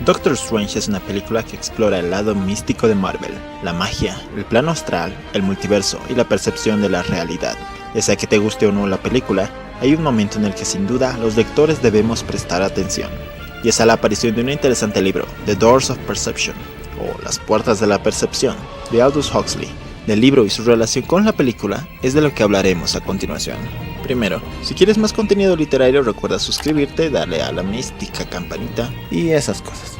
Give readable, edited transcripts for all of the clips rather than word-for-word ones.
Doctor Strange es una película que explora el lado místico de Marvel, la magia, el plano astral, el multiverso y la percepción de la realidad. Ya sea que te guste o no la película, hay un momento en el que sin duda los lectores debemos prestar atención, y es a la aparición de un interesante libro, The Doors of Perception, o Las Puertas de la Percepción, de Aldous Huxley. Del libro y su relación con la película es de lo que hablaremos a continuación. Primero, si quieres más contenido literario, recuerda suscribirte, darle a la mística campanita y esas cosas.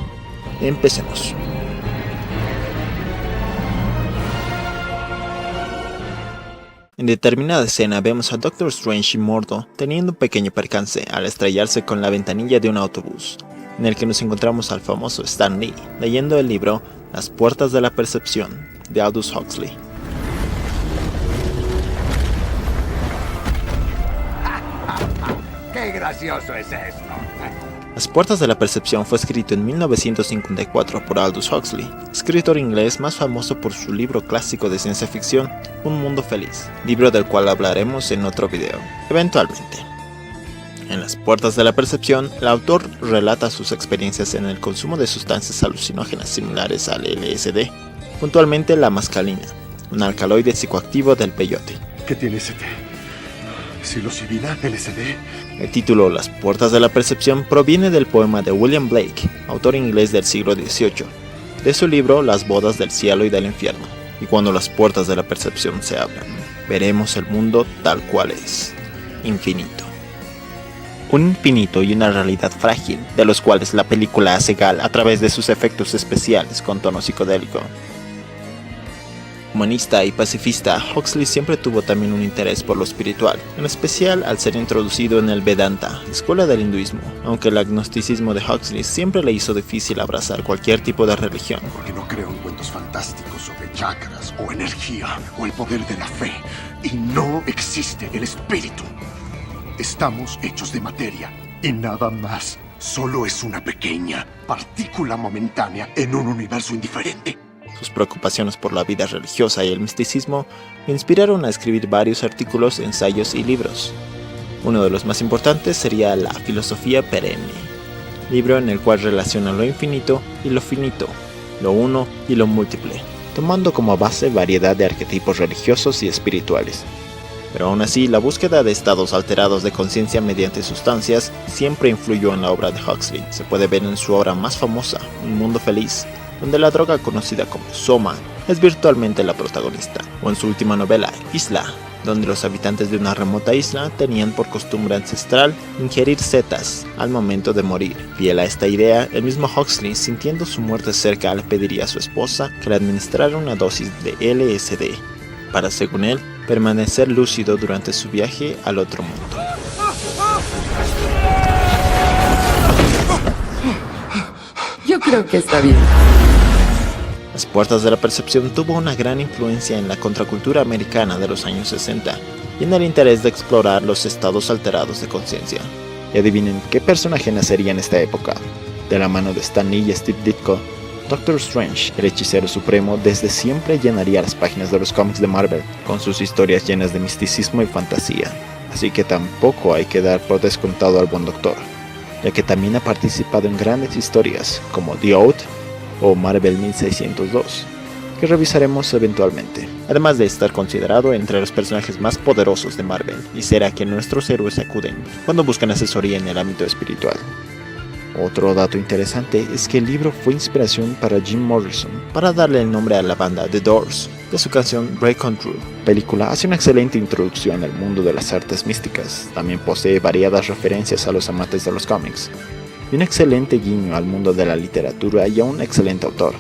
Empecemos. En determinada escena vemos a Doctor Strange y Mordo teniendo un pequeño percance al estrellarse con la ventanilla de un autobús, en el que nos encontramos al famoso Stan Lee leyendo el libro Las Puertas de la Percepción de Aldous Huxley. ¡Qué gracioso es esto! Las Puertas de la Percepción fue escrito en 1954 por Aldous Huxley, escritor inglés más famoso por su libro clásico de ciencia ficción, Un Mundo Feliz, libro del cual hablaremos en otro video, eventualmente. En Las Puertas de la Percepción, el autor relata sus experiencias en el consumo de sustancias alucinógenas similares al LSD, puntualmente la mescalina, un alcaloide psicoactivo del peyote. ¿Qué tiene ese té? ¿Psilocibina? ¿LSD? El título Las Puertas de la Percepción proviene del poema de William Blake, autor inglés del siglo XVIII, de su libro Las Bodas del Cielo y del Infierno. Y cuando las puertas de la percepción se abran, veremos el mundo tal cual es, infinito. Un infinito y una realidad frágil, de los cuales la película hace gala a través de sus efectos especiales con tono psicodélico. Humanista y pacifista, Huxley siempre tuvo también un interés por lo espiritual, en especial al ser introducido en el Vedanta, escuela del hinduismo, aunque el agnosticismo de Huxley siempre le hizo difícil abrazar cualquier tipo de religión. Porque no creo en cuentos fantásticos sobre chakras o energía o el poder de la fe. Y no existe el espíritu. Estamos hechos de materia y nada más. Solo es una pequeña partícula momentánea en un universo indiferente. Sus preocupaciones por la vida religiosa y el misticismo le inspiraron a escribir varios artículos, ensayos y libros. Uno de los más importantes sería La Filosofía Perenne, libro en el cual relaciona lo infinito y lo finito, lo uno y lo múltiple, tomando como base variedad de arquetipos religiosos y espirituales. Pero aún así, la búsqueda de estados alterados de conciencia mediante sustancias siempre influyó en la obra de Huxley. Se puede ver en su obra más famosa, Un Mundo Feliz, donde la droga conocida como Soma es virtualmente la protagonista, o en su última novela, Isla, donde los habitantes de una remota isla tenían por costumbre ancestral ingerir setas al momento de morir. Fiel a esta idea, el mismo Huxley, sintiendo su muerte cerca, le pediría a su esposa que le administrara una dosis de LSD, para, según él, permanecer lúcido durante su viaje al otro mundo. Yo creo que está bien. Las Puertas de la Percepción tuvo una gran influencia en la contracultura americana de los años 60 y en el interés de explorar los estados alterados de conciencia. Y adivinen qué personaje nacería en esta época. De la mano de Stan Lee y Steve Ditko, Doctor Strange, el hechicero supremo, desde siempre llenaría las páginas de los cómics de Marvel con sus historias llenas de misticismo y fantasía. Así que tampoco hay que dar por descontado al buen doctor, ya que también ha participado en grandes historias como The Oath o Marvel 1602, que revisaremos eventualmente, además de estar considerado entre los personajes más poderosos de Marvel y ser a quien nuestros héroes acuden cuando buscan asesoría en el ámbito espiritual. Otro dato interesante es que el libro fue inspiración para Jim Morrison para darle el nombre a la banda The Doors, de su canción Break On Through. La película hace una excelente introducción al mundo de las artes místicas, también posee variadas referencias a los amantes de los cómics, y un excelente guiño al mundo de la literatura y a un excelente autor.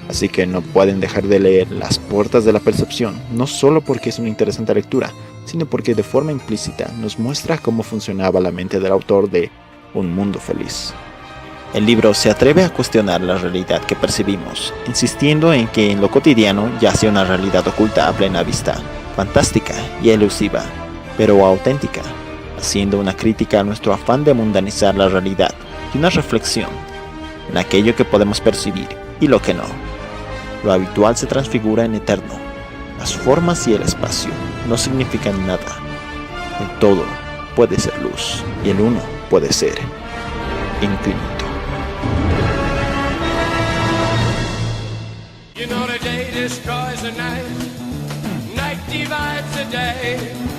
Así que no pueden dejar de leer Las Puertas de la Percepción, no solo porque es una interesante lectura, sino porque de forma implícita nos muestra cómo funcionaba la mente del autor de Un Mundo Feliz. El libro se atreve a cuestionar la realidad que percibimos, insistiendo en que en lo cotidiano yace una realidad oculta a plena vista, fantástica y elusiva, pero auténtica, haciendo una crítica a nuestro afán de mundanizar la realidad y una reflexión en aquello que podemos percibir y lo que no. Lo habitual se transfigura en eterno. Las formas y el espacio no significan nada. El todo puede ser luz y el uno puede ser infinito. You know the day destroys the night, night divides the day.